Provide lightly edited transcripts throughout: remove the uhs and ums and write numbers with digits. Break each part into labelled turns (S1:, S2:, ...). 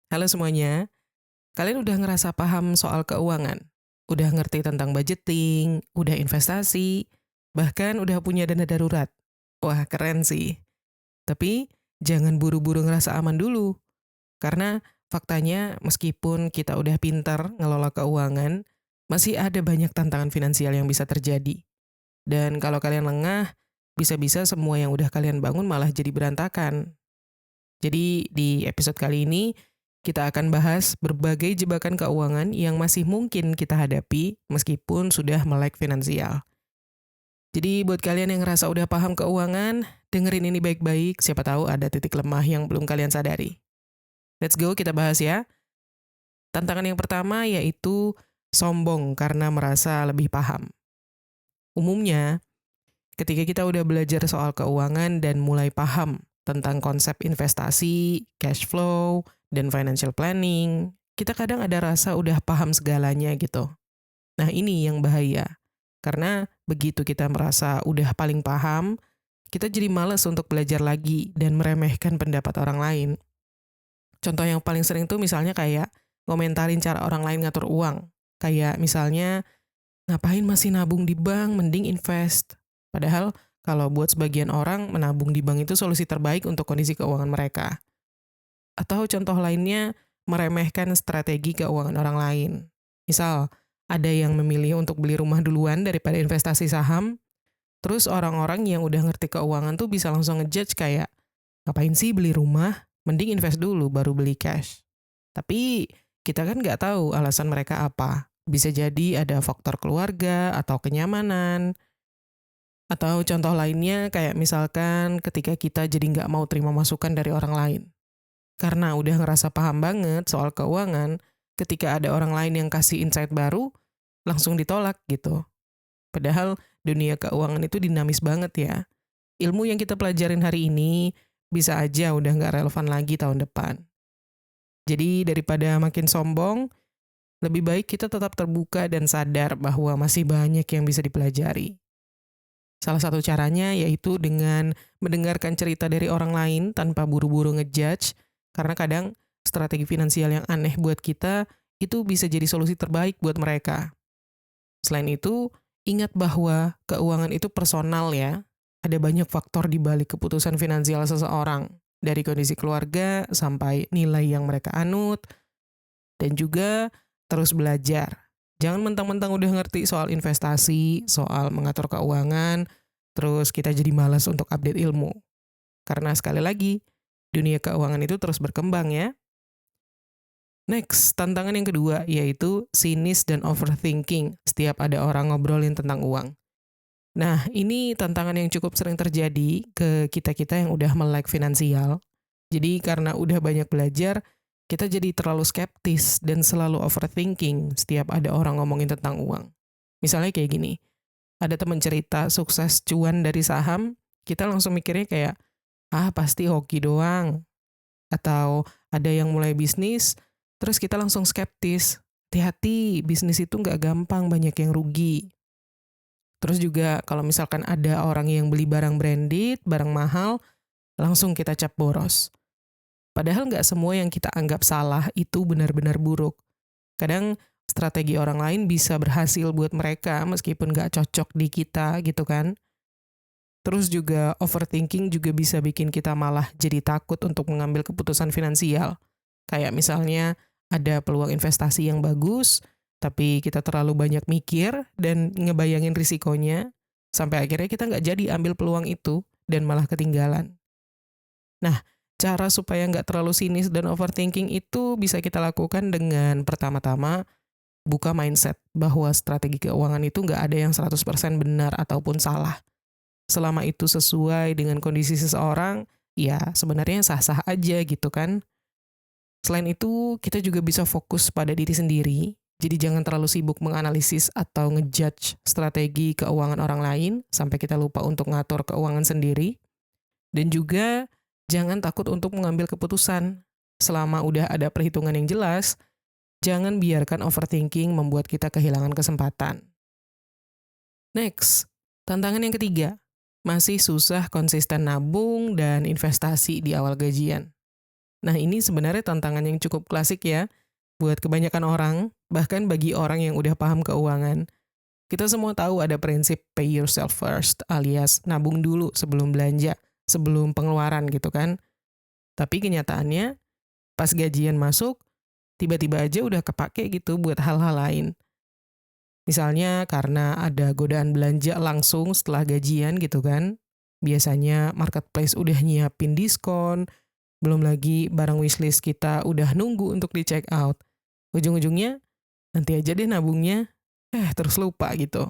S1: Halo semuanya, kalian udah ngerasa paham soal keuangan? Udah ngerti tentang budgeting, udah investasi, bahkan udah punya dana darurat? Wah, keren sih. Tapi jangan buru-buru ngerasa aman dulu, karena faktanya meskipun kita udah pintar ngelola keuangan, masih ada banyak tantangan finansial yang bisa terjadi. Dan kalau kalian lengah, bisa-bisa semua yang udah kalian bangun malah jadi berantakan. Jadi di episode kali ini kita akan bahas berbagai jebakan keuangan yang masih mungkin kita hadapi meskipun sudah melek finansial. Jadi buat kalian yang ngerasa udah paham keuangan, dengerin ini baik-baik, siapa tahu ada titik lemah yang belum kalian sadari. Let's go, kita bahas ya. Tantangan yang pertama yaitu sombong karena merasa lebih paham. Umumnya, ketika kita udah belajar soal keuangan dan mulai paham tentang konsep investasi, cash flow, dan financial planning, kita kadang ada rasa udah paham segalanya gitu. Nah ini yang bahaya. Karena begitu kita merasa udah paling paham, kita jadi males untuk belajar lagi dan meremehkan pendapat orang lain. Contoh yang paling sering tuh misalnya kayak ngomentarin cara orang lain ngatur uang. Kayak misalnya, ngapain masih nabung di bank, mending invest. Padahal kalau buat sebagian orang, menabung di bank itu solusi terbaik untuk kondisi keuangan mereka. Atau contoh lainnya, meremehkan strategi keuangan orang lain. Misal, ada yang memilih untuk beli rumah duluan daripada investasi saham, terus orang-orang yang udah ngerti keuangan tuh bisa langsung ngejudge kayak, ngapain sih beli rumah, mending invest dulu baru beli cash. Tapi kita kan nggak tahu alasan mereka apa. Bisa jadi ada faktor keluarga atau kenyamanan, atau contoh lainnya kayak misalkan ketika kita jadi nggak mau terima masukan dari orang lain. Karena udah ngerasa paham banget soal keuangan, ketika ada orang lain yang kasih insight baru, langsung ditolak gitu. Padahal dunia keuangan itu dinamis banget ya. Ilmu yang kita pelajarin hari ini bisa aja udah nggak relevan lagi tahun depan. Jadi daripada makin sombong, lebih baik kita tetap terbuka dan sadar bahwa masih banyak yang bisa dipelajari. Salah satu caranya yaitu dengan mendengarkan cerita dari orang lain tanpa buru-buru ngejudge, karena kadang strategi finansial yang aneh buat kita itu bisa jadi solusi terbaik buat mereka. Selain itu, ingat bahwa keuangan itu personal ya. Ada banyak faktor di balik keputusan finansial seseorang, dari kondisi keluarga sampai nilai yang mereka anut, dan juga terus belajar. Jangan mentang-mentang udah ngerti soal investasi, soal mengatur keuangan, terus kita jadi malas untuk update ilmu. Karena sekali lagi, dunia keuangan itu terus berkembang ya. Next, tantangan yang kedua yaitu sinis dan overthinking setiap ada orang ngobrolin tentang uang. Nah, ini tantangan yang cukup sering terjadi ke kita-kita yang udah melek finansial. Jadi karena udah banyak belajar, kita jadi terlalu skeptis dan selalu overthinking setiap ada orang ngomongin tentang uang. Misalnya kayak gini, ada teman cerita sukses cuan dari saham, kita langsung mikirnya kayak, ah pasti hoki doang. Atau ada yang mulai bisnis, terus kita langsung skeptis. Hati-hati, bisnis itu nggak gampang, banyak yang rugi. Terus juga kalau misalkan ada orang yang beli barang branded, barang mahal, langsung kita cap boros. Padahal nggak semua yang kita anggap salah itu benar-benar buruk. Kadang strategi orang lain bisa berhasil buat mereka meskipun nggak cocok di kita gitu kan. Terus juga overthinking juga bisa bikin kita malah jadi takut untuk mengambil keputusan finansial. Kayak misalnya ada peluang investasi yang bagus, tapi kita terlalu banyak mikir dan ngebayangin risikonya, sampai akhirnya kita nggak jadi ambil peluang itu dan malah ketinggalan. Nah, cara supaya nggak terlalu sinis dan overthinking itu bisa kita lakukan dengan pertama-tama buka mindset bahwa strategi keuangan itu nggak ada yang 100% benar ataupun salah. Selama itu sesuai dengan kondisi seseorang, ya sebenarnya sah-sah aja gitu kan. Selain itu, kita juga bisa fokus pada diri sendiri. Jadi jangan terlalu sibuk menganalisis atau ngejudge strategi keuangan orang lain sampai kita lupa untuk ngatur keuangan sendiri. Dan juga jangan takut untuk mengambil keputusan. Selama udah ada perhitungan yang jelas, jangan biarkan overthinking membuat kita kehilangan kesempatan. Next, tantangan yang ketiga, masih susah konsisten nabung dan investasi di awal gajian. Nah, ini sebenarnya tantangan yang cukup klasik ya, buat kebanyakan orang, bahkan bagi orang yang udah paham keuangan. Kita semua tahu ada prinsip pay yourself first, alias nabung dulu sebelum belanja, sebelum pengeluaran gitu kan. Tapi kenyataannya, pas gajian masuk, tiba-tiba aja udah kepake gitu buat hal-hal lain. Misalnya karena ada godaan belanja langsung setelah gajian gitu kan. Biasanya marketplace udah nyiapin diskon, belum lagi barang wishlist kita udah nunggu untuk di check out. Ujung-ujungnya, nanti aja deh nabungnya, terus lupa gitu.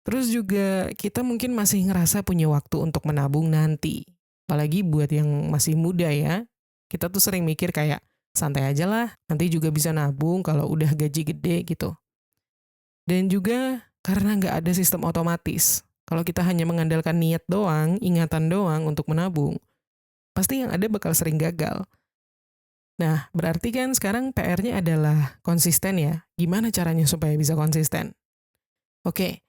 S1: Terus juga kita mungkin masih ngerasa punya waktu untuk menabung nanti. Apalagi buat yang masih muda ya. Kita tuh sering mikir kayak, santai aja lah, nanti juga bisa nabung kalau udah gaji gede gitu. Dan juga karena nggak ada sistem otomatis. Kalau kita hanya mengandalkan niat doang, ingatan doang untuk menabung, pasti yang ada bakal sering gagal. Nah, berarti kan sekarang PR-nya adalah konsisten ya. Gimana caranya supaya bisa konsisten? Oke,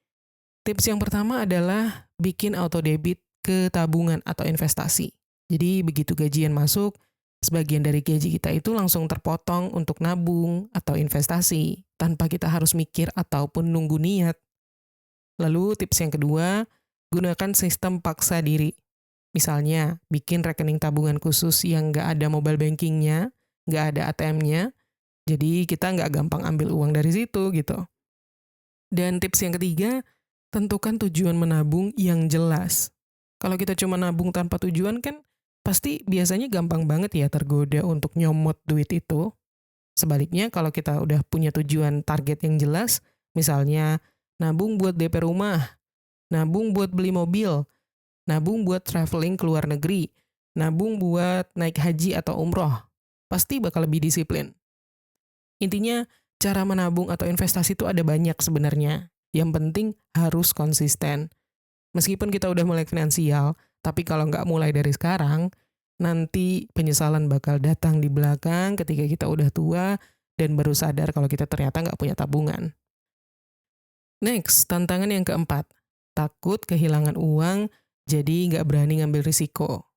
S1: tips yang pertama adalah bikin auto debit ke tabungan atau investasi. Jadi begitu gajian masuk, sebagian dari gaji kita itu langsung terpotong untuk nabung atau investasi tanpa kita harus mikir ataupun nunggu niat. Lalu tips yang kedua, gunakan sistem paksa diri. Misalnya, bikin rekening tabungan khusus yang nggak ada mobile bankingnya, nggak ada ATM-nya, jadi kita nggak gampang ambil uang dari situ gitu. Dan tips yang ketiga, tentukan tujuan menabung yang jelas. Kalau kita cuma nabung tanpa tujuan kan, pasti biasanya gampang banget ya tergoda untuk nyomot duit itu. Sebaliknya kalau kita udah punya tujuan target yang jelas, misalnya nabung buat DP rumah, nabung buat beli mobil, nabung buat traveling ke luar negeri, nabung buat naik haji atau umroh, pasti bakal lebih disiplin. Intinya, cara menabung atau investasi itu ada banyak sebenarnya. Yang penting harus konsisten. Meskipun kita udah mulai finansial, tapi kalau nggak mulai dari sekarang, nanti penyesalan bakal datang di belakang ketika kita udah tua dan baru sadar kalau kita ternyata nggak punya tabungan. Next, tantangan yang keempat. Takut kehilangan uang, jadi nggak berani ngambil risiko.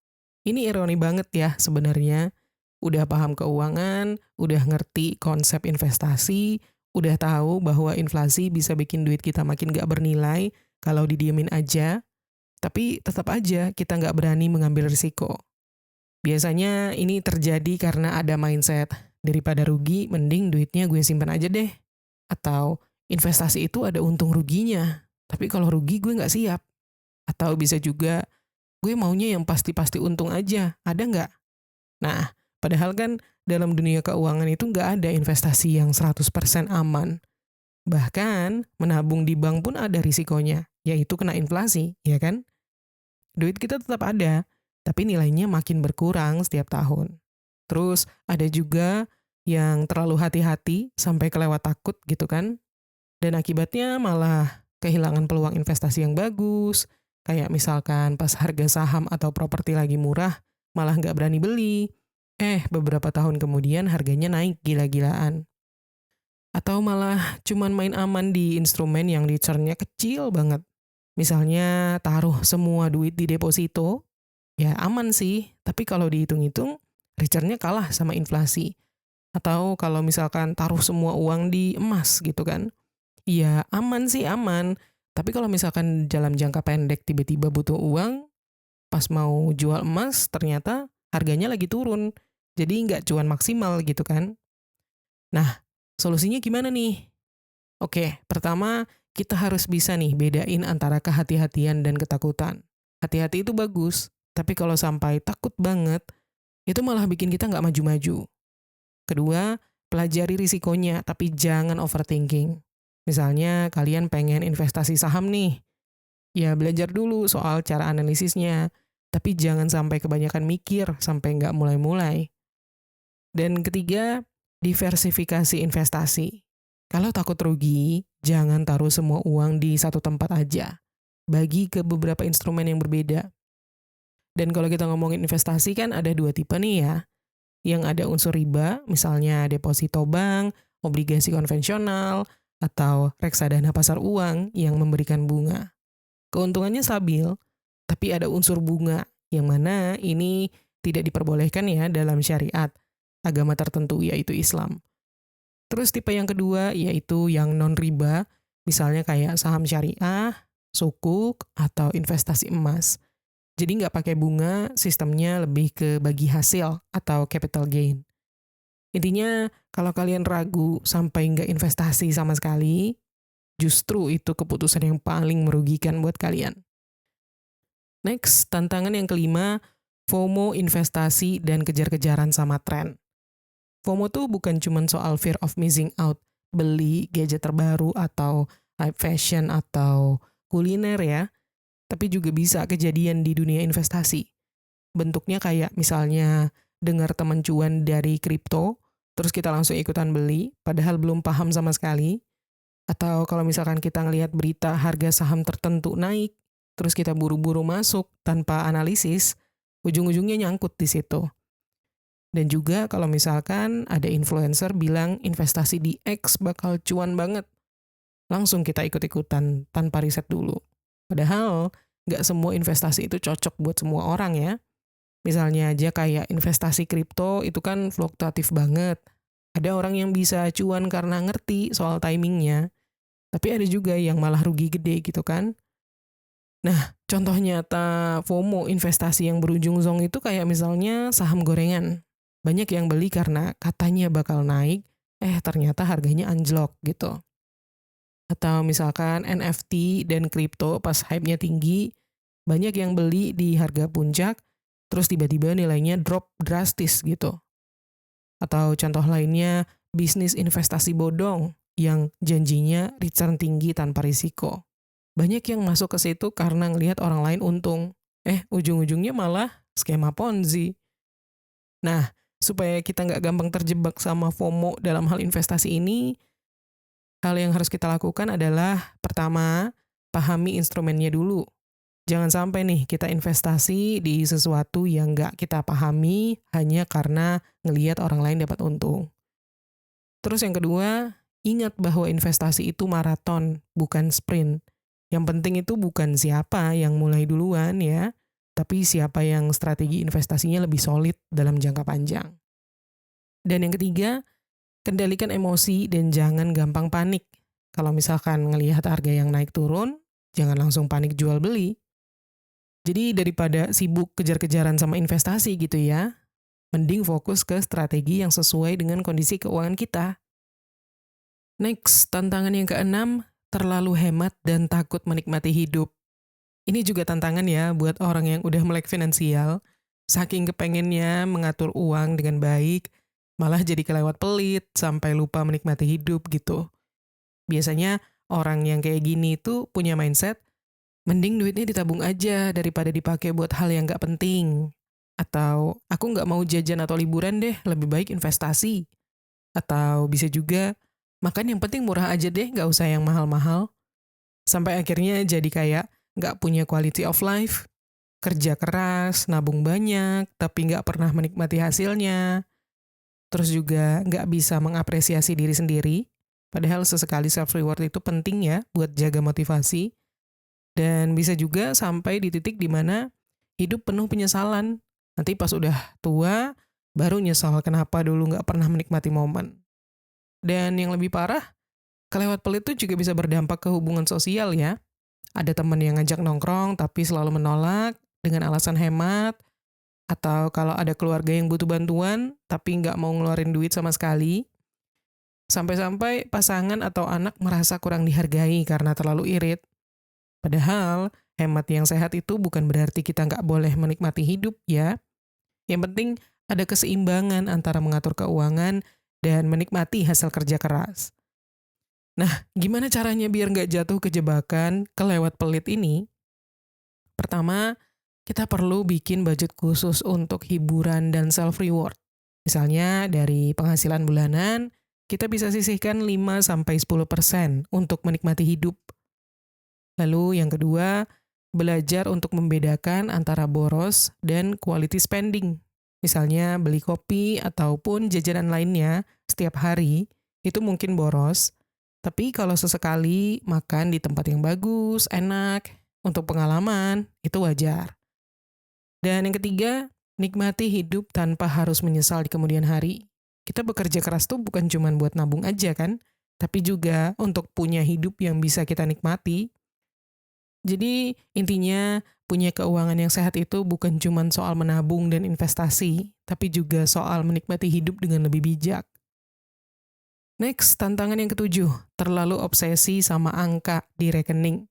S1: Ini ironi banget ya sebenarnya. Udah paham keuangan, udah ngerti konsep investasi, udah tahu bahwa inflasi bisa bikin duit kita makin nggak bernilai kalau didiemin aja, tapi tetap aja kita nggak berani mengambil risiko. Biasanya ini terjadi karena ada mindset, daripada rugi, mending duitnya gue simpan aja deh. Atau investasi itu ada untung ruginya, tapi kalau rugi gue nggak siap. Atau bisa juga, gue maunya yang pasti-pasti untung aja, ada nggak? Nah, padahal kan dalam dunia keuangan itu nggak ada investasi yang 100% aman. Bahkan, menabung di bank pun ada risikonya, yaitu kena inflasi, ya kan? Duit kita tetap ada, tapi nilainya makin berkurang setiap tahun. Terus ada juga yang terlalu hati-hati sampai kelewat takut gitu kan. Dan akibatnya malah kehilangan peluang investasi yang bagus. Kayak misalkan pas harga saham atau properti lagi murah, malah nggak berani beli. Beberapa tahun kemudian harganya naik gila-gilaan. Atau malah cuman main aman di instrumen yang return-nya kecil banget. Misalnya taruh semua duit di deposito, ya aman sih, tapi kalau dihitung-hitung, return-nya kalah sama inflasi. Atau kalau misalkan taruh semua uang di emas gitu kan, ya aman sih aman, tapi kalau misalkan dalam jangka pendek tiba-tiba butuh uang, pas mau jual emas ternyata harganya lagi turun, jadi nggak cuan maksimal gitu kan. Nah, solusinya gimana nih? Oke, pertama kita harus bisa nih bedain antara kehati-hatian dan ketakutan. Hati-hati itu bagus, tapi kalau sampai takut banget, itu malah bikin kita nggak maju-maju. Kedua, pelajari risikonya, tapi jangan overthinking. Misalnya kalian pengen investasi saham nih, ya belajar dulu soal cara analisisnya, tapi jangan sampai kebanyakan mikir sampai nggak mulai-mulai. Dan ketiga, diversifikasi investasi. Kalau takut rugi, jangan taruh semua uang di satu tempat aja. Bagi ke beberapa instrumen yang berbeda. Dan kalau kita ngomongin investasi kan ada dua tipe nih ya. Yang ada unsur riba, misalnya deposito bank, obligasi konvensional, atau reksadana pasar uang yang memberikan bunga. Keuntungannya stabil, tapi ada unsur bunga, yang mana ini tidak diperbolehkan ya dalam syariat agama tertentu yaitu Islam. Terus tipe yang kedua yaitu yang non-riba, misalnya kayak saham syariah, sukuk, atau investasi emas. Jadi nggak pakai bunga, sistemnya lebih ke bagi hasil atau capital gain. Intinya, kalau kalian ragu sampai nggak investasi sama sekali, justru itu keputusan yang paling merugikan buat kalian. Next, tantangan yang kelima, FOMO investasi dan kejar-kejaran sama tren. FOMO tuh bukan cuma soal fear of missing out, beli gadget terbaru atau hype fashion atau kuliner ya, tapi juga bisa kejadian di dunia investasi. Bentuknya kayak misalnya dengar teman cuan dari kripto, terus kita langsung ikutan beli, padahal belum paham sama sekali. Atau kalau misalkan kita ngelihat berita harga saham tertentu naik, terus kita buru-buru masuk tanpa analisis, ujung-ujungnya nyangkut di situ. Dan juga kalau misalkan ada influencer bilang investasi di X bakal cuan banget, langsung kita ikut-ikutan tanpa riset dulu. Padahal nggak semua investasi itu cocok buat semua orang ya. Misalnya aja kayak investasi kripto itu kan fluktuatif banget. Ada orang yang bisa cuan karena ngerti soal timingnya, tapi ada juga yang malah rugi gede gitu kan. Nah, contoh nyata FOMO investasi yang berujung zong itu kayak misalnya saham gorengan. Banyak yang beli karena katanya bakal naik, ternyata harganya anjlok gitu. Atau misalkan NFT dan kripto pas hype-nya tinggi, banyak yang beli di harga puncak, terus tiba-tiba nilainya drop drastis gitu. Atau contoh lainnya, bisnis investasi bodong yang janjinya return tinggi tanpa risiko. Banyak yang masuk ke situ karena ngelihat orang lain untung. Ujung-ujungnya malah skema Ponzi. Nah, supaya kita nggak gampang terjebak sama FOMO dalam hal investasi ini, hal yang harus kita lakukan adalah, pertama, pahami instrumennya dulu. Jangan sampai nih kita investasi di sesuatu yang nggak kita pahami hanya karena ngelihat orang lain dapat untung. Terus yang kedua, ingat bahwa investasi itu maraton, bukan sprint. Yang penting itu bukan siapa yang mulai duluan ya, tapi siapa yang strategi investasinya lebih solid dalam jangka panjang. Dan yang ketiga, kendalikan emosi dan jangan gampang panik. Kalau misalkan ngelihat harga yang naik turun, jangan langsung panik jual beli. Jadi daripada sibuk kejar-kejaran sama investasi gitu ya, mending fokus ke strategi yang sesuai dengan kondisi keuangan kita. Next, tantangan yang keenam, terlalu hemat dan takut menikmati hidup. Ini juga tantangan ya buat orang yang udah melek finansial, saking kepengennya mengatur uang dengan baik, malah jadi kelewat pelit sampai lupa menikmati hidup gitu. Biasanya orang yang kayak gini tuh punya mindset, mending duitnya ditabung aja daripada dipakai buat hal yang nggak penting. Atau aku nggak mau jajan atau liburan deh, lebih baik investasi. Atau bisa juga, makan yang penting murah aja deh, nggak usah yang mahal-mahal. Sampai akhirnya jadi kayak nggak punya quality of life, kerja keras, nabung banyak, tapi nggak pernah menikmati hasilnya. Terus juga nggak bisa mengapresiasi diri sendiri. Padahal sesekali self-reward itu penting ya buat jaga motivasi. Dan bisa juga sampai di titik di mana hidup penuh penyesalan. Nanti pas udah tua, baru nyesal kenapa dulu nggak pernah menikmati momen. Dan yang lebih parah, kelewat pelit itu juga bisa berdampak ke hubungan sosial ya. Ada teman yang ngajak nongkrong tapi selalu menolak dengan alasan hemat. Atau kalau ada keluarga yang butuh bantuan tapi nggak mau ngeluarin duit sama sekali. Sampai-sampai pasangan atau anak merasa kurang dihargai karena terlalu irit. Padahal, hemat yang sehat itu bukan berarti kita nggak boleh menikmati hidup ya. Yang penting ada keseimbangan antara mengatur keuangan dan menikmati hasil kerja keras. Nah, gimana caranya biar nggak jatuh ke jebakan kelewat pelit ini? Pertama, kita perlu bikin budget khusus untuk hiburan dan self-reward. Misalnya dari penghasilan bulanan, kita bisa sisihkan 5-10% untuk menikmati hidup. Lalu yang kedua, belajar untuk membedakan antara boros dan quality spending. Misalnya beli kopi ataupun jajanan lainnya setiap hari, itu mungkin boros. Tapi kalau sesekali makan di tempat yang bagus, enak, untuk pengalaman, itu wajar. Dan yang ketiga, Nikmati hidup tanpa harus menyesal di kemudian hari. Kita bekerja keras tuh bukan cuma buat nabung aja kan, tapi juga untuk punya hidup yang bisa kita nikmati. Jadi intinya punya keuangan yang sehat itu bukan cuma soal menabung dan investasi, tapi juga soal menikmati hidup dengan lebih bijak. Next, tantangan yang ketujuh, terlalu obsesi sama angka di rekening.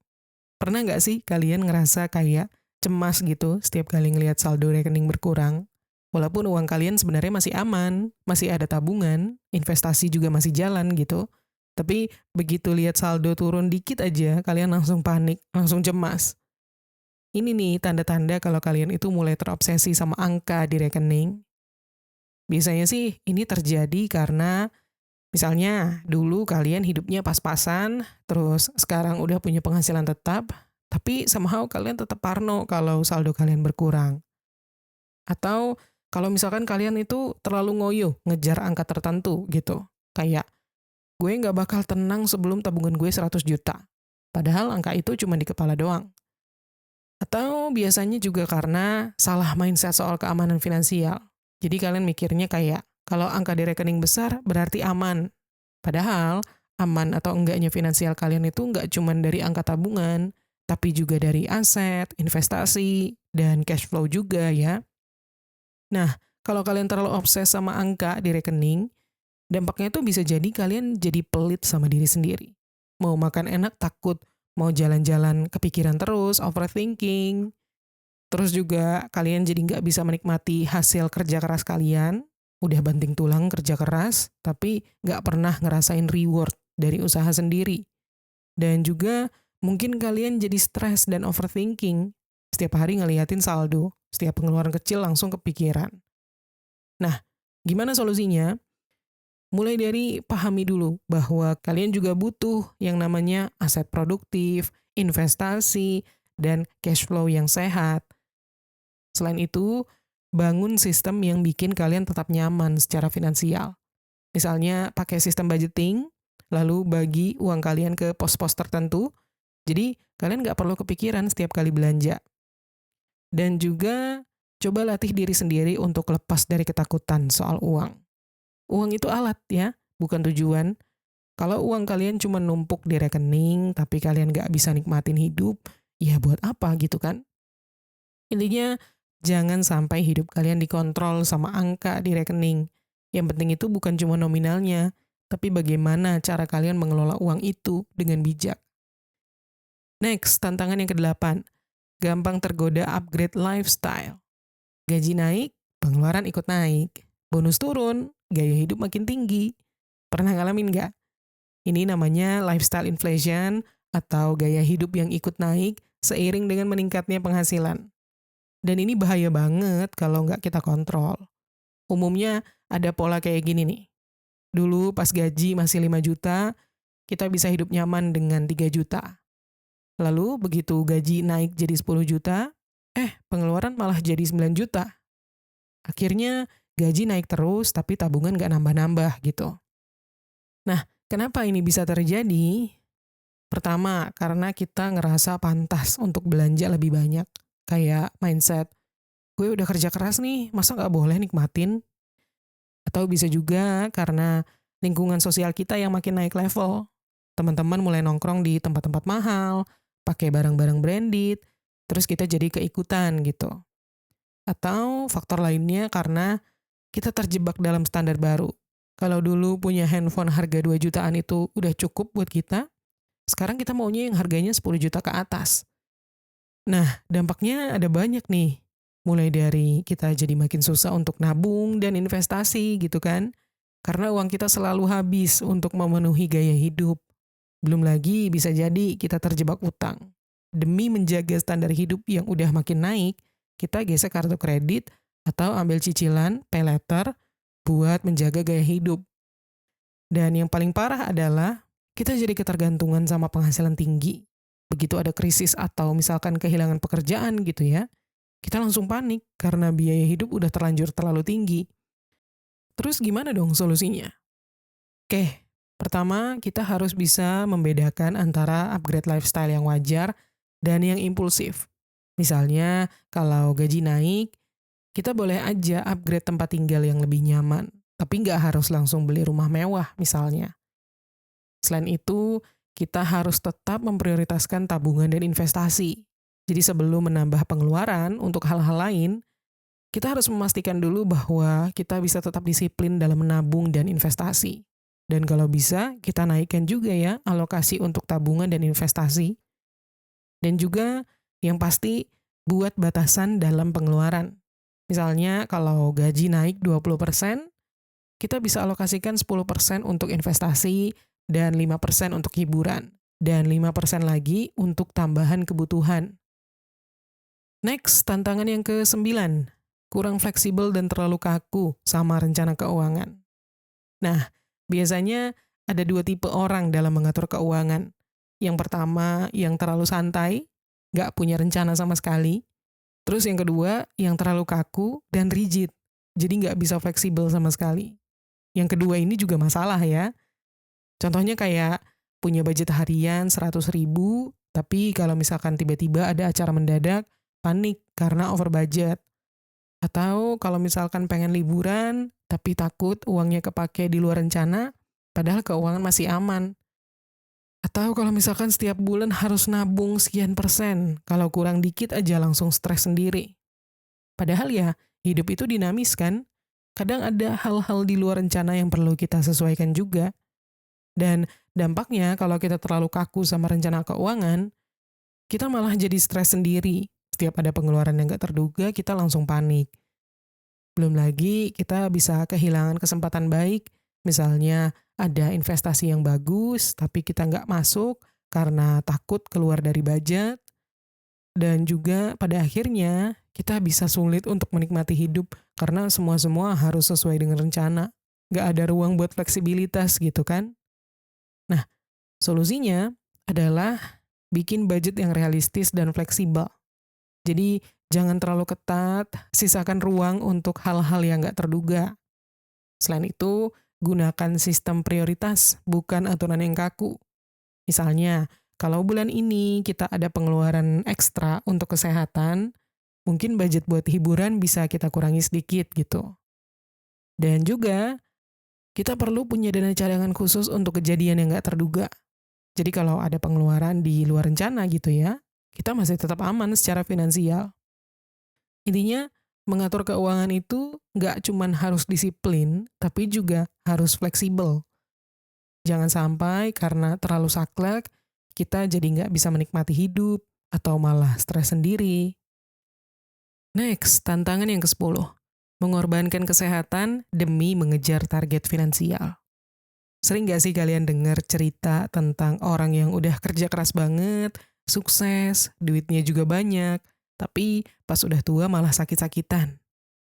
S1: Pernah nggak sih kalian ngerasa kayak cemas gitu setiap kali ngelihat saldo rekening berkurang? Walaupun uang kalian sebenarnya masih aman, masih ada tabungan, investasi juga masih jalan gitu. Tapi begitu lihat saldo turun dikit aja, kalian langsung panik, langsung cemas. Ini nih tanda-tanda kalau kalian itu mulai terobsesi sama angka di rekening. Biasanya sih ini terjadi karena misalnya dulu kalian hidupnya pas-pasan, terus sekarang udah punya penghasilan tetap, tapi somehow kalian tetap parno kalau saldo kalian berkurang. Atau kalau misalkan kalian itu terlalu ngoyo ngejar angka tertentu gitu. Kayak, gue nggak bakal tenang sebelum tabungan gue 100 juta. Padahal angka itu cuma di kepala doang. Atau biasanya juga karena salah mindset soal keamanan finansial. Jadi kalian mikirnya kayak, kalau angka di rekening besar berarti aman. Padahal, aman atau enggaknya finansial kalian itu nggak cuma dari angka tabungan, tapi juga dari aset, investasi, dan cash flow juga ya. Nah, kalau kalian terlalu obses sama angka di rekening, dampaknya tuh bisa jadi kalian jadi pelit sama diri sendiri. Mau makan enak takut, mau jalan-jalan kepikiran terus, overthinking. Terus juga kalian jadi nggak bisa menikmati hasil kerja keras kalian, udah banting tulang kerja keras, tapi nggak pernah ngerasain reward dari usaha sendiri. Dan juga mungkin kalian jadi stres dan overthinking, setiap hari ngeliatin saldo, setiap pengeluaran kecil langsung kepikiran. Nah, gimana solusinya? Mulai dari pahami dulu bahwa kalian juga butuh yang namanya aset produktif, investasi, dan cash flow yang sehat. Selain itu, bangun sistem yang bikin kalian tetap nyaman secara finansial. Misalnya pakai sistem budgeting, lalu bagi uang kalian ke pos-pos tertentu, jadi kalian nggak perlu kepikiran setiap kali belanja. Dan juga coba latih diri sendiri untuk lepas dari ketakutan soal uang. Uang itu alat ya, bukan tujuan. Kalau uang kalian cuma numpuk di rekening, tapi kalian nggak bisa nikmatin hidup, ya buat apa gitu kan? Intinya, jangan sampai hidup kalian dikontrol sama angka di rekening. Yang penting itu bukan cuma nominalnya, tapi bagaimana cara kalian mengelola uang itu dengan bijak. Next, tantangan yang kedelapan. Gampang tergoda upgrade lifestyle. Gaji naik, pengeluaran ikut naik. Bonus turun, gaya hidup makin tinggi. Pernah ngalamin nggak? Ini namanya lifestyle inflation atau gaya hidup yang ikut naik seiring dengan meningkatnya penghasilan. Dan ini bahaya banget kalau nggak kita kontrol. Umumnya ada pola kayak gini nih. Dulu pas gaji masih 5 juta, kita bisa hidup nyaman dengan 3 juta. Lalu begitu gaji naik jadi 10 juta, pengeluaran malah jadi 9 juta. Akhirnya gaji naik terus tapi tabungan nggak nambah-nambah gitu. Nah, kenapa ini bisa terjadi? Pertama, karena kita ngerasa pantas untuk belanja lebih banyak. Kayak mindset, gue udah kerja keras nih, masa nggak boleh nikmatin? Atau bisa juga karena lingkungan sosial kita yang makin naik level. Teman-teman mulai nongkrong di tempat-tempat mahal, pakai barang-barang branded, terus kita jadi keikutan gitu. Atau faktor lainnya karena kita terjebak dalam standar baru. Kalau dulu punya handphone harga 2 jutaan itu udah cukup buat kita, sekarang kita maunya yang harganya 10 juta ke atas. Nah, dampaknya ada banyak nih. Mulai dari kita jadi makin susah untuk nabung dan investasi gitu kan. Karena uang kita selalu habis untuk memenuhi gaya hidup. Belum lagi bisa jadi kita terjebak utang. Demi menjaga standar hidup yang udah makin naik, kita gesek kartu kredit atau ambil cicilan, pay later, buat menjaga gaya hidup. Dan yang paling parah adalah kita jadi ketergantungan sama penghasilan tinggi. Begitu ada krisis atau misalkan kehilangan pekerjaan gitu ya, kita langsung panik karena biaya hidup udah terlanjur terlalu tinggi. Terus gimana dong solusinya? Oke, pertama kita harus bisa membedakan antara upgrade lifestyle yang wajar dan yang impulsif. Misalnya, kalau gaji naik, Kita boleh aja upgrade tempat tinggal yang lebih nyaman, tapi nggak harus langsung beli rumah mewah misalnya. Selain itu, kita harus tetap memprioritaskan tabungan dan investasi. Jadi sebelum menambah pengeluaran untuk hal-hal lain, kita harus memastikan dulu bahwa kita bisa tetap disiplin dalam menabung dan investasi. Dan kalau bisa, kita naikkan juga ya alokasi untuk tabungan dan investasi. Dan juga yang pasti buat batasan dalam pengeluaran. Misalnya kalau gaji naik 20%, kita bisa alokasikan 10% untuk investasi dan 5% untuk hiburan. Dan 5% lagi untuk tambahan kebutuhan. Next, tantangan yang ke-9. Kurang fleksibel dan terlalu kaku sama rencana keuangan. Nah, biasanya ada dua tipe orang dalam mengatur keuangan. Yang pertama, yang terlalu santai, nggak punya rencana sama sekali. Terus yang kedua, yang terlalu kaku dan rigid, jadi nggak bisa fleksibel sama sekali. Yang kedua ini juga masalah ya. Contohnya kayak punya budget harian 100.000, tapi kalau misalkan tiba-tiba ada acara mendadak, panik karena over budget. Atau kalau misalkan pengen liburan, tapi takut uangnya kepake di luar rencana, padahal keuangan masih aman. Atau kalau misalkan setiap bulan harus nabung sekian persen, kalau kurang dikit aja langsung stres sendiri. Padahal ya, hidup itu dinamis kan? Kadang ada hal-hal di luar rencana yang perlu kita sesuaikan juga. Dan dampaknya kalau kita terlalu kaku sama rencana keuangan, kita malah jadi stres sendiri. Setiap ada pengeluaran yang gak terduga, kita langsung panik. Belum lagi kita bisa kehilangan kesempatan baik, misalnya ada investasi yang bagus, tapi kita nggak masuk karena takut keluar dari budget, dan juga pada akhirnya kita bisa sulit untuk menikmati hidup karena semua-semua harus sesuai dengan rencana. Nggak ada ruang buat fleksibilitas gitu kan. Nah, solusinya adalah bikin budget yang realistis dan fleksibel. Jadi jangan terlalu ketat, sisakan ruang untuk hal-hal yang nggak terduga. Selain itu, gunakan sistem prioritas, bukan aturan yang kaku. Misalnya, kalau bulan ini kita ada pengeluaran ekstra untuk kesehatan, mungkin budget buat hiburan bisa kita kurangi sedikit gitu. Dan juga, kita perlu punya dana cadangan khusus untuk kejadian yang nggak terduga. Jadi kalau ada pengeluaran di luar rencana gitu ya, kita masih tetap aman secara finansial. Intinya, mengatur keuangan itu nggak cuman harus disiplin, tapi juga harus fleksibel. Jangan sampai karena terlalu saklek, kita jadi nggak bisa menikmati hidup, atau malah stres sendiri. Next, tantangan yang ke-10. Mengorbankan kesehatan demi mengejar target finansial. Sering nggak sih kalian dengar cerita tentang orang yang udah kerja keras banget, sukses, duitnya juga banyak, tapi pas udah tua malah sakit-sakitan.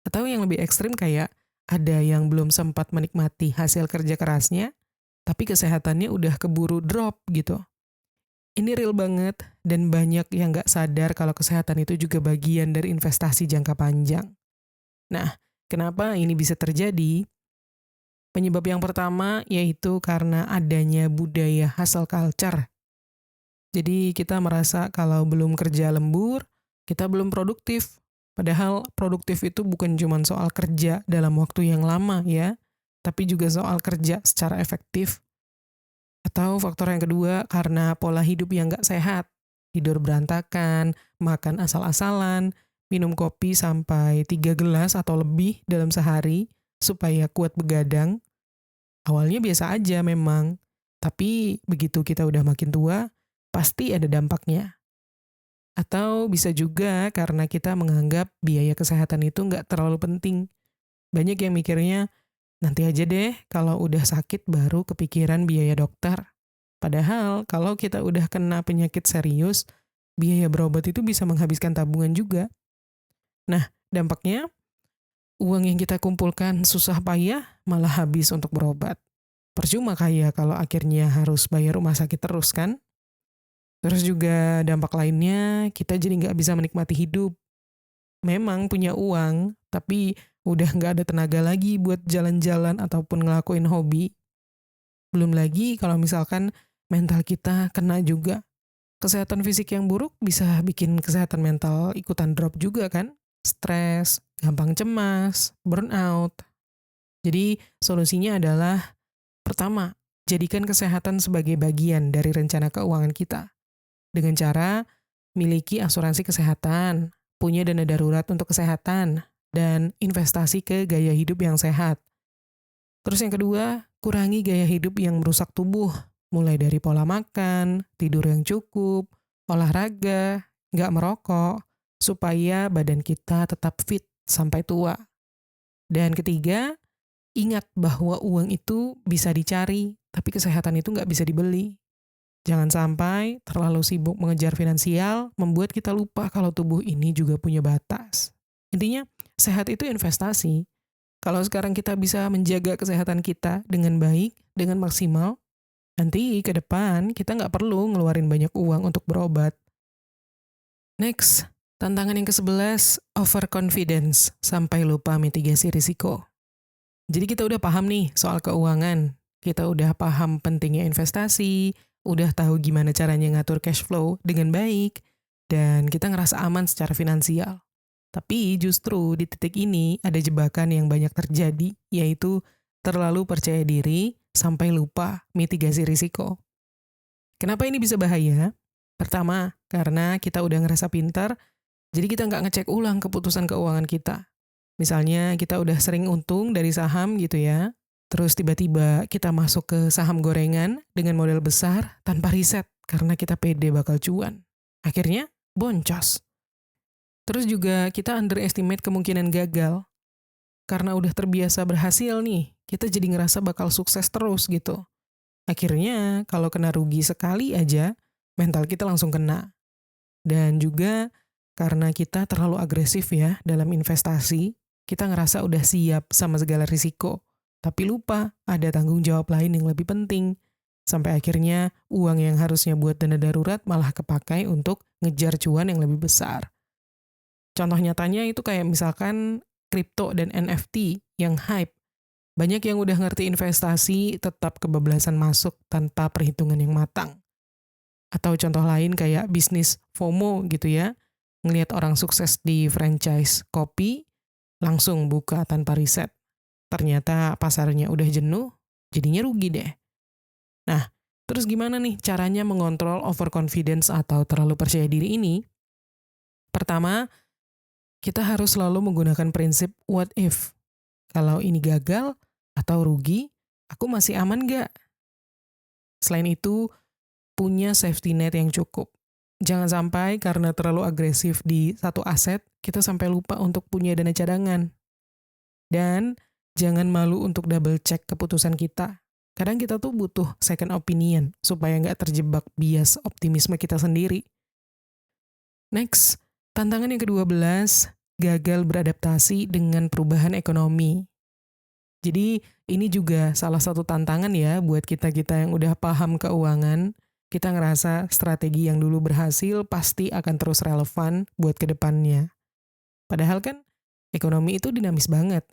S1: Atau yang lebih ekstrim kayak ada yang belum sempat menikmati hasil kerja kerasnya, tapi kesehatannya udah keburu drop gitu. Ini real banget dan banyak yang nggak sadar kalau kesehatan itu juga bagian dari investasi jangka panjang. Nah, kenapa ini bisa terjadi? Penyebab yang pertama yaitu karena adanya budaya hustle culture. Jadi kita merasa kalau belum kerja lembur, kita belum produktif. Padahal produktif itu bukan cuma soal kerja dalam waktu yang lama ya, tapi juga soal kerja secara efektif. Atau faktor yang kedua karena pola hidup yang nggak sehat. Tidur berantakan, makan asal-asalan, minum kopi sampai 3 gelas atau lebih dalam sehari supaya kuat begadang. Awalnya biasa aja memang, tapi begitu kita udah makin tua, pasti ada dampaknya. Atau bisa juga karena kita menganggap biaya kesehatan itu nggak terlalu penting. Banyak yang mikirnya, nanti aja deh kalau udah sakit baru kepikiran biaya dokter. Padahal kalau kita udah kena penyakit serius, biaya berobat itu bisa menghabiskan tabungan juga. Nah, dampaknya uang yang kita kumpulkan susah payah malah habis untuk berobat. Percuma kayak kalau akhirnya harus bayar rumah sakit terus kan? Terus juga dampak lainnya, kita jadi nggak bisa menikmati hidup. Memang punya uang, tapi udah nggak ada tenaga lagi buat jalan-jalan ataupun ngelakuin hobi. Belum lagi kalau misalkan mental kita kena juga. Kesehatan fisik yang buruk bisa bikin kesehatan mental ikutan drop juga kan? stres, gampang cemas, burnout. Jadi solusinya adalah pertama, jadikan kesehatan sebagai bagian dari rencana keuangan kita. Dengan cara miliki asuransi kesehatan, punya dana darurat untuk kesehatan, dan investasi ke gaya hidup yang sehat. Terus yang kedua, kurangi gaya hidup yang merusak tubuh, mulai dari pola makan, tidur yang cukup, olahraga, nggak merokok, supaya badan kita tetap fit sampai tua. Dan ketiga, ingat bahwa uang itu bisa dicari, tapi kesehatan itu nggak bisa dibeli. Jangan sampai terlalu sibuk mengejar finansial membuat kita lupa kalau tubuh ini juga punya batas. Intinya, sehat itu investasi. Kalau sekarang kita bisa menjaga kesehatan kita dengan baik, dengan maksimal, nanti ke depan kita nggak perlu ngeluarin banyak uang untuk berobat. Next, tantangan yang ke-11, overconfidence, sampai lupa mitigasi risiko. Jadi kita udah paham nih soal keuangan, kita udah paham pentingnya investasi, udah tahu gimana caranya ngatur cash flow dengan baik, dan kita ngerasa aman secara finansial. Tapi justru di titik ini ada jebakan yang banyak terjadi, yaitu terlalu percaya diri sampai lupa mitigasi risiko. Kenapa ini bisa bahaya? Pertama, karena kita udah ngerasa pintar, jadi kita nggak ngecek ulang keputusan keuangan kita. Misalnya kita udah sering untung dari saham gitu ya, terus tiba-tiba kita masuk ke saham gorengan dengan modal besar tanpa riset karena kita pede bakal cuan. Akhirnya boncos. Terus juga kita underestimate kemungkinan gagal. Karena udah terbiasa berhasil nih, kita jadi ngerasa bakal sukses terus gitu. Akhirnya kalau kena rugi sekali aja, mental kita langsung kena. Dan juga karena kita terlalu agresif ya dalam investasi, kita ngerasa udah siap sama segala risiko. Tapi lupa ada tanggung jawab lain yang lebih penting. Sampai akhirnya uang yang harusnya buat dana darurat malah kepakai untuk ngejar cuan yang lebih besar. Contoh nyatanya itu kayak misalkan kripto dan NFT yang hype. Banyak yang udah ngerti investasi tetap kebablasan masuk tanpa perhitungan yang matang. Atau contoh lain kayak bisnis FOMO gitu ya. Ngelihat orang sukses di franchise kopi, langsung buka tanpa riset. Ternyata pasarnya udah jenuh, jadinya rugi deh. Nah, terus gimana nih caranya mengontrol overconfidence atau terlalu percaya diri ini? Pertama, kita harus selalu menggunakan prinsip what if. Kalau ini gagal atau rugi, aku masih aman nggak? Selain itu, punya safety net yang cukup. Jangan sampai karena terlalu agresif di satu aset, kita sampai lupa untuk punya dana cadangan. Dan jangan malu untuk double check keputusan kita. Kadang kita tuh butuh second opinion supaya nggak terjebak bias optimisme kita sendiri. Next, tantangan yang ke-12, gagal beradaptasi dengan perubahan ekonomi. Jadi ini juga salah satu tantangan ya buat kita-kita yang udah paham keuangan. Kita ngerasa strategi yang dulu berhasil pasti akan terus relevan buat kedepannya. Padahal kan ekonomi itu dinamis banget.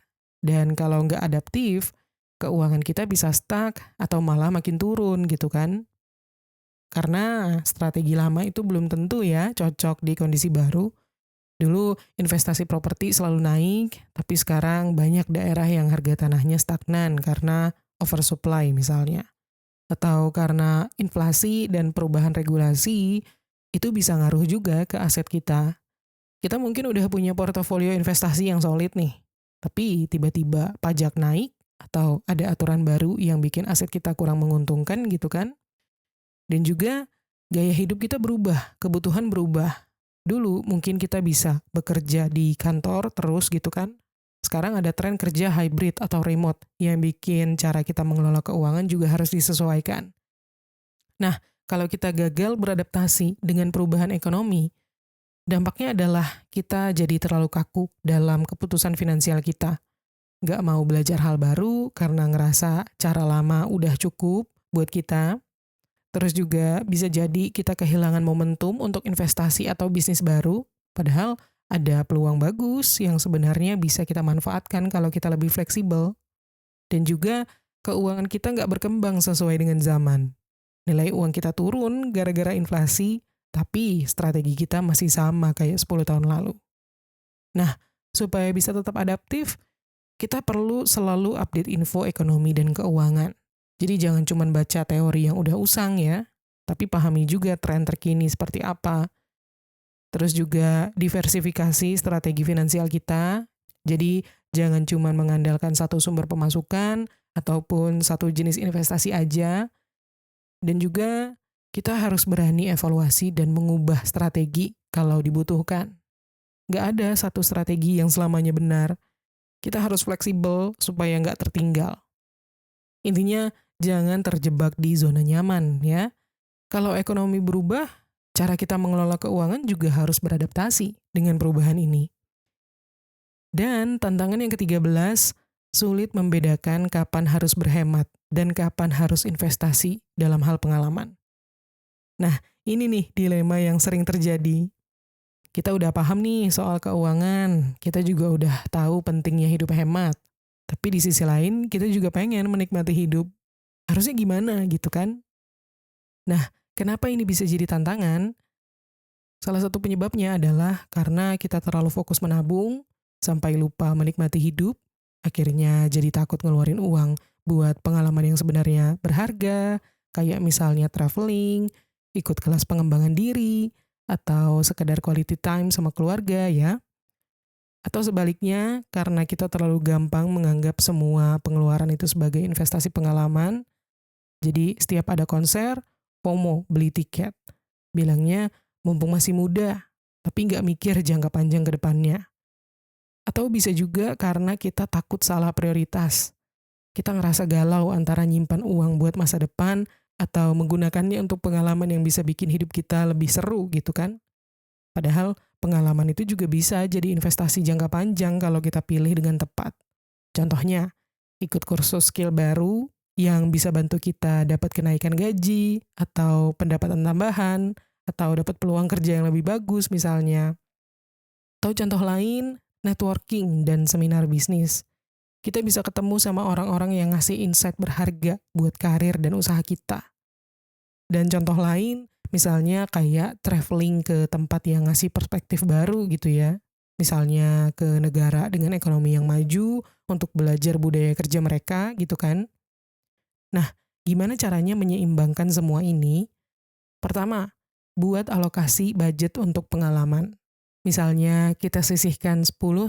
S1: Dan kalau nggak adaptif, keuangan kita bisa stuck atau malah makin turun gitu kan. Karena strategi lama itu belum tentu ya cocok di kondisi baru. Dulu investasi properti selalu naik, tapi sekarang banyak daerah yang harga tanahnya stagnan karena oversupply misalnya. Atau karena inflasi dan perubahan regulasi, itu bisa ngaruh juga ke aset kita. Kita mungkin udah punya portofolio investasi yang solid nih, tapi tiba-tiba pajak naik atau ada aturan baru yang bikin aset kita kurang menguntungkan gitu kan. Dan juga gaya hidup kita berubah, kebutuhan berubah. Dulu mungkin kita bisa bekerja di kantor terus gitu kan. Sekarang ada tren kerja hybrid atau remote yang bikin cara kita mengelola keuangan juga harus disesuaikan. Nah, kalau kita gagal beradaptasi dengan perubahan ekonomi, dampaknya adalah kita jadi terlalu kaku dalam keputusan finansial kita. Nggak mau belajar hal baru karena ngerasa cara lama udah cukup buat kita. Terus juga bisa jadi kita kehilangan momentum untuk investasi atau bisnis baru, padahal ada peluang bagus yang sebenarnya bisa kita manfaatkan kalau kita lebih fleksibel. Dan juga keuangan kita nggak berkembang sesuai dengan zaman. Nilai uang kita turun gara-gara inflasi, tapi strategi kita masih sama kayak 10 tahun lalu. Nah, supaya bisa tetap adaptif, kita perlu selalu update info ekonomi dan keuangan. Jadi jangan cuma baca teori yang udah usang ya, tapi pahami juga tren terkini seperti apa. Terus juga diversifikasi strategi finansial kita. Jadi jangan cuma mengandalkan satu sumber pemasukan ataupun satu jenis investasi aja. Dan juga kita harus berani evaluasi dan mengubah strategi kalau dibutuhkan. Nggak ada satu strategi yang selamanya benar. Kita harus fleksibel supaya nggak tertinggal. Intinya, jangan terjebak di zona nyaman ya. Kalau ekonomi berubah, cara kita mengelola keuangan juga harus beradaptasi dengan perubahan ini. Dan tantangan yang ke-13, sulit membedakan kapan harus berhemat dan kapan harus investasi dalam hal pengalaman. Nah, ini nih dilema yang sering terjadi. Kita udah paham nih soal keuangan, kita juga udah tahu pentingnya hidup hemat. Tapi di sisi lain, kita juga pengen menikmati hidup. Harusnya gimana gitu kan? Nah, kenapa ini bisa jadi tantangan? Salah satu penyebabnya adalah karena kita terlalu fokus menabung, sampai lupa menikmati hidup, akhirnya jadi takut ngeluarin uang buat pengalaman yang sebenarnya berharga, kayak misalnya traveling, ikut kelas pengembangan diri, atau sekedar quality time sama keluarga ya. Atau sebaliknya, karena kita terlalu gampang menganggap semua pengeluaran itu sebagai investasi pengalaman, jadi setiap ada konser, FOMO, beli tiket. Bilangnya, mumpung masih muda, tapi nggak mikir jangka panjang ke depannya. Atau bisa juga karena kita takut salah prioritas. Kita ngerasa galau antara nyimpan uang buat masa depan atau menggunakannya untuk pengalaman yang bisa bikin hidup kita lebih seru gitu kan. Padahal pengalaman itu juga bisa jadi investasi jangka panjang kalau kita pilih dengan tepat. Contohnya, ikut kursus skill baru yang bisa bantu kita dapat kenaikan gaji atau pendapatan tambahan atau dapat peluang kerja yang lebih bagus misalnya. Atau contoh lain, networking dan seminar bisnis. Kita bisa ketemu sama orang-orang yang ngasih insight berharga buat karir dan usaha kita. Dan contoh lain, misalnya kayak traveling ke tempat yang ngasih perspektif baru gitu ya. Misalnya ke negara dengan ekonomi yang maju untuk belajar budaya kerja mereka gitu kan. Nah, gimana caranya menyeimbangkan semua ini? Pertama, buat alokasi budget untuk pengalaman. Misalnya kita sisihkan 10-15%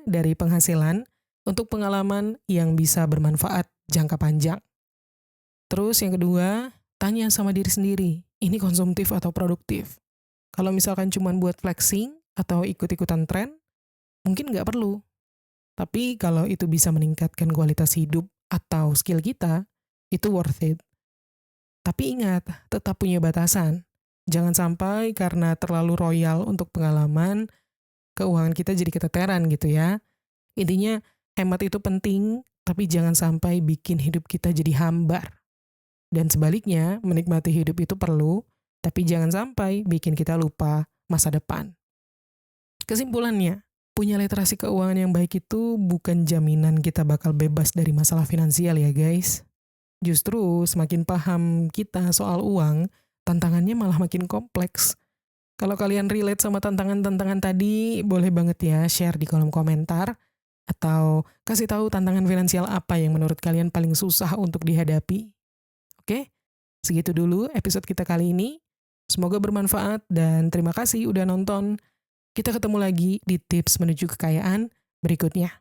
S1: dari penghasilan untuk pengalaman yang bisa bermanfaat jangka panjang. Terus yang kedua, tanya sama diri sendiri, ini konsumtif atau produktif? Kalau misalkan cuma buat flexing atau ikut-ikutan tren, mungkin nggak perlu. Tapi kalau itu bisa meningkatkan kualitas hidup atau skill kita, itu worth it. Tapi ingat, tetap punya batasan. Jangan sampai karena terlalu royal untuk pengalaman, keuangan kita jadi keteteran gitu ya. Intinya, hemat itu penting, tapi jangan sampai bikin hidup kita jadi hambar. Dan sebaliknya, menikmati hidup itu perlu, tapi jangan sampai bikin kita lupa masa depan. Kesimpulannya, punya literasi keuangan yang baik itu bukan jaminan kita bakal bebas dari masalah finansial ya guys. Justru semakin paham kita soal uang, tantangannya malah makin kompleks. Kalau kalian relate sama tantangan-tantangan tadi, boleh banget ya share di kolom komentar, atau kasih tahu tantangan finansial apa yang menurut kalian paling susah untuk dihadapi. Oke, segitu dulu episode kita kali ini. Semoga bermanfaat dan terima kasih udah nonton. Kita ketemu lagi di tips menuju kekayaan berikutnya.